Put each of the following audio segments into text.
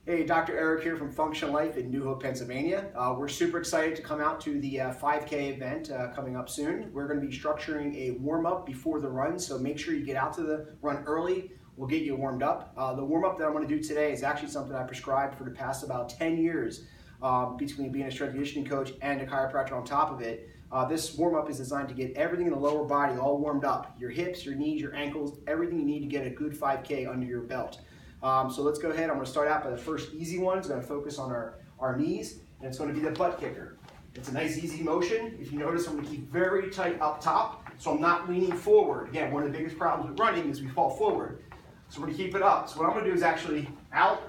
Hey, Dr. Eric here from Functional Life in New Hope, Pennsylvania. We're super excited to come out to the 5K event coming up soon. We're going to be structuring a warm-up before the run, so make sure you get out to the run early. We'll get you warmed up. The warm-up that I'm going to do today is actually something I prescribed for the past about 10 years between being a strength and conditioning coach and a chiropractor on top of it. This warm-up is designed to get everything in the lower body all warmed up. Your hips, your knees, your ankles, everything you need to get a good 5K under your belt. So let's go ahead. I'm going to start out by the first easy one. It's going to focus on our knees, and it's going to be the butt kicker. It's a nice easy motion. If you notice, I'm going to keep very tight up top, so I'm not leaning forward. Again, one of the biggest problems with running is we fall forward. So we're going to keep it up. So what I'm going to do is actually out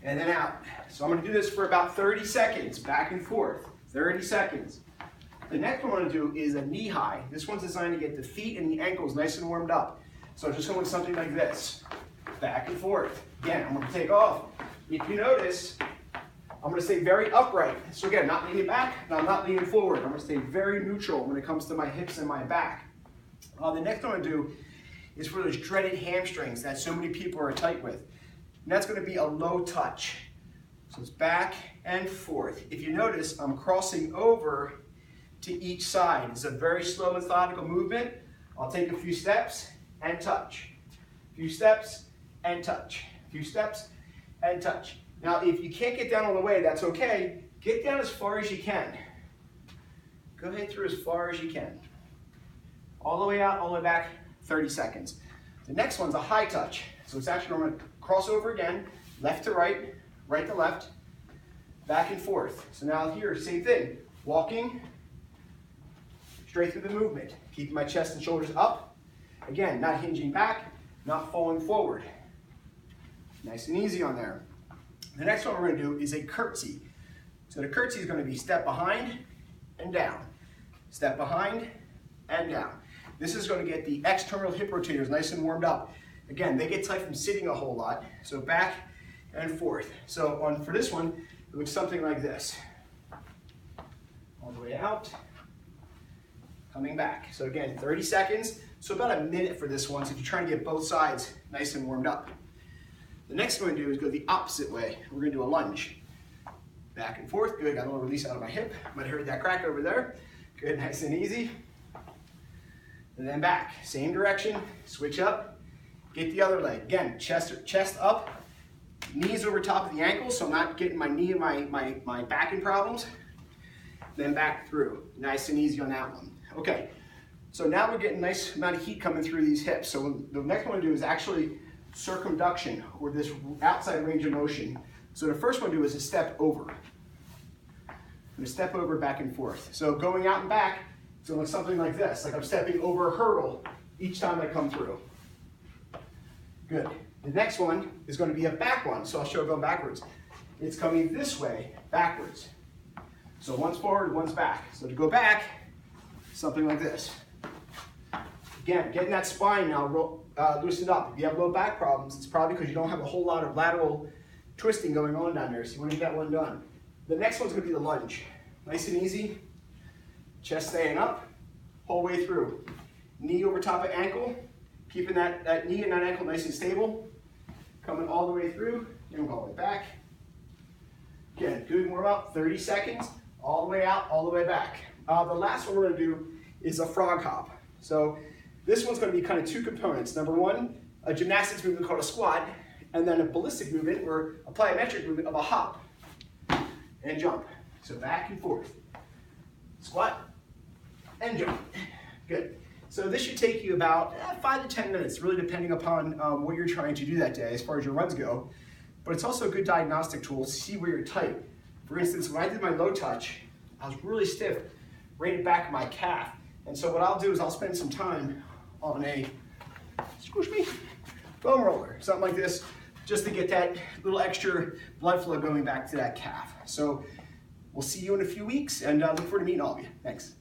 and then out. So I'm going to do this for about 30 seconds, back and forth, 30 seconds. The next one I'm going to do is a knee high. This one's designed to get the feet and the ankles nice and warmed up. So I'm just going something like this. Back and forth. Again, I'm going to take off. If you notice, I'm going to stay very upright. So again, not leaning back, and I'm not leaning forward. I'm going to stay very neutral when it comes to my hips and my back. The next one I'm going to do is for those dreaded hamstrings that so many people are tight with. And that's going to be a low touch. So it's back and forth. If you notice, I'm crossing over to each side. It's a very slow, methodical movement. I'll take a few steps and touch. A few steps and touch. A few steps and touch. Now, if you can't get down all the way, that's okay. Get down as far as you can. Go ahead through as far as you can. All the way out, all the way back, 30 seconds. The next one's a high touch. So it's actually, I'm going to cross over again, left to right, right to left, back and forth. So now here, same thing. Walking straight through the movement. Keeping my chest and shoulders up. Again, not hinging back, not falling forward. Nice and easy on there. The next one we're going to do is a curtsy. So the curtsy is going to be step behind and down. Step behind and down. This is going to get the external hip rotators nice and warmed up. Again, they get tight from sitting a whole lot. So back and forth. So for this one, it looks something like this. All the way out. Coming back. So again, 30 seconds. So about a minute for this one, so if you're trying to get both sides nice and warmed up. The next one we're going to do is go the opposite way. We're going to do a lunge. Back and forth. Good, got a little release out of my hip. Might have heard that crack over there. Good, nice and easy. And then back. Same direction. Switch up. Get the other leg. Again, chest up. Knees over top of the ankles, so I'm not getting my knee and my back in problems. Then back through. Nice and easy on that one. Okay. So now we're getting a nice amount of heat coming through these hips. So the next one to do is actually circumduction, or this outside range of motion. So the first one to do is a step over. I'm going to step over back and forth. So going out and back, it's going to look something like this, like I'm stepping over a hurdle each time I come through. Good. The next one is going to be a back one, so I'll show it going backwards. It's coming this way, backwards. So one's forward, one's back. So to go back, something like this. Again, getting that spine now loosened up. If you have low back problems, it's probably because you don't have a whole lot of lateral twisting going on down there, so you want to get that one done. The next one's going to be the lunge. Nice and easy. Chest staying up, whole way through. Knee over top of ankle, keeping that knee and that ankle nice and stable. Coming all the way through, and all the way back. Again, good warm up, 30 seconds, all the way out, all the way back. The last one we're going to do is a frog hop. So this one's going to be kind of two components. Number one, a gymnastics movement called a squat, and then a ballistic movement or a plyometric movement of a hop and jump. So back and forth. Squat and jump. Good. So this should take you about 5 to 10 minutes, really depending upon what you're trying to do that day as far as your runs go. But it's also a good diagnostic tool to see where you're tight. For instance, when I did my low touch, I was really stiff right at the back of my calf. And so what I'll do is I'll spend some time on a, squish me, foam roller, something like this, just to get that little extra blood flow going back to that calf. So we'll see you in a few weeks, and look forward to meeting all of you. Thanks.